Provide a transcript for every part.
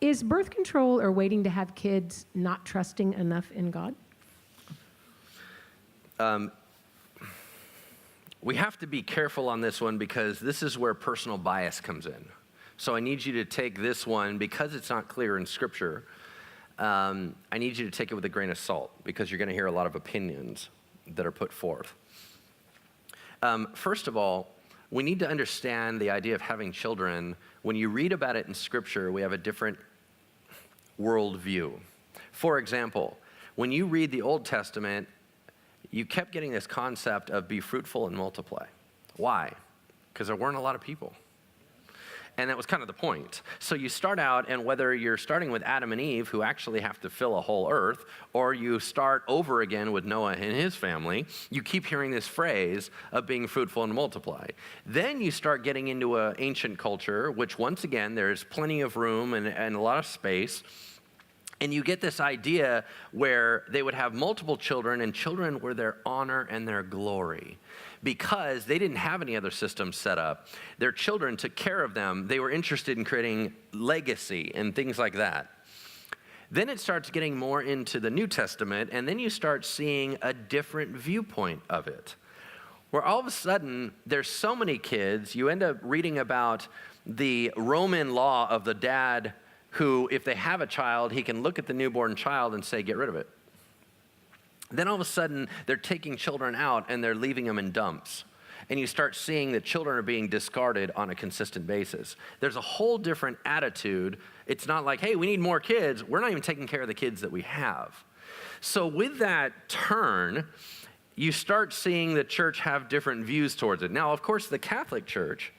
Is birth control or waiting to have kids not trusting enough in God? We have to be careful on this one because this is where personal bias comes in. So I need you to take this one, because it's not clear in Scripture, I need you to take it with a grain of salt because you're going to hear a lot of opinions that are put forth. First of all, we need to understand the idea of having children. When you read about it in Scripture, we have a different worldview. For example, when you read the Old Testament, you kept getting this concept of be fruitful and multiply. Why? Because there weren't a lot of people. And that was kind of the point. So you start out, and whether you're starting with Adam and Eve, who actually have to fill a whole earth, or you start over again with Noah and his family, you keep hearing this phrase of being fruitful and multiply. Then you start getting into an ancient culture, which once again, there's plenty of room and a lot of space. And you get this idea where they would have multiple children, and children were their honor and their glory. Because they didn't have any other systems set up. Their children took care of them. They were interested in creating legacy and things like that. Then it starts getting more into the New Testament, and then you start seeing a different viewpoint of it. Where all of a sudden, there's so many kids, you end up reading about the Roman law of the dad who, if they have a child, he can look at the newborn child and say, get rid of it. Then all of a sudden, they're taking children out and they're leaving them in dumps. And you start seeing that children are being discarded on a consistent basis. There's a whole different attitude. It's not like, hey, we need more kids. We're not even taking care of the kids that we have. So with that turn, you start seeing the church have different views towards it. Now, of course, the Catholic Church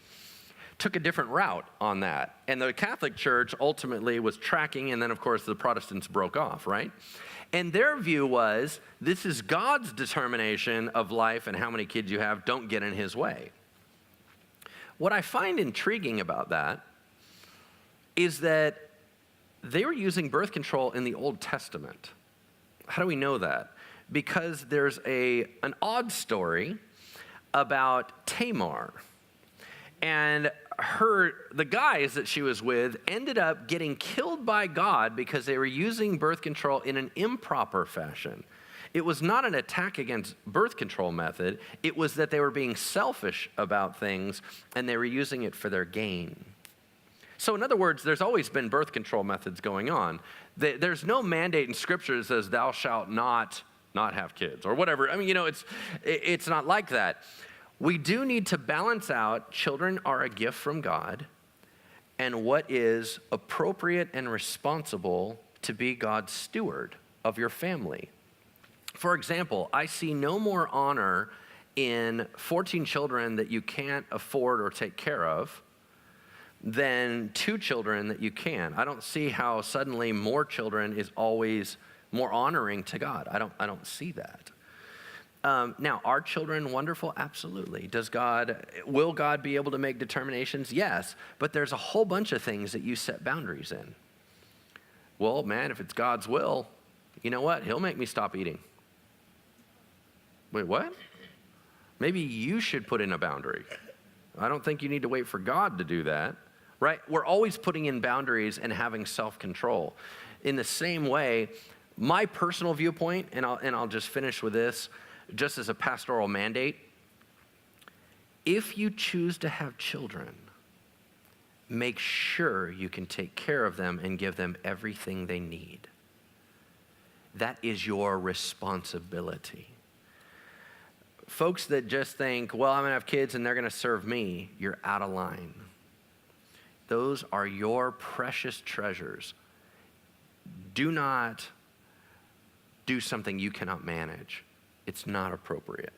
took a different route on that. And the Catholic Church ultimately was tracking, and then, of course, the Protestants broke off, right? And their view was, this is God's determination of life and how many kids you have. Don't get in his way. What I find intriguing about that is that they were using birth control in the Old Testament. How do we know that? Because there's an odd story about Tamar. And the guys that she was with ended up getting killed by God because they were using birth control in an improper fashion. It was not an attack against birth control method. It was that they were being selfish about things and they were using it for their gain. So in other words, there's always been birth control methods going on. There's no mandate in Scripture that says thou shalt not have kids or whatever. I mean, it's not like that. We do need to balance out children are a gift from God and what is appropriate and responsible to be God's steward of your family. For example, I see no more honor in 14 children that you can't afford or take care of than 2 children that you can. I don't see how suddenly more children is always more honoring to God. I don't see that. Now, are children wonderful? Absolutely. Will God be able to make determinations? Yes, but there's a whole bunch of things that you set boundaries in. Well, man, if it's God's will, you know what? He'll make me stop eating. Wait, what? Maybe you should put in a boundary. I don't think you need to wait for God to do that, right? We're always putting in boundaries and having self-control. In the same way, my personal viewpoint, and I'll just finish with this, just as a pastoral mandate, if you choose to have children, make sure you can take care of them and give them everything they need. That is your responsibility. Folks that just think, well, I'm going to have kids and they're going to serve me, you're out of line. Those are your precious treasures. Do not do something you cannot manage. It's not appropriate.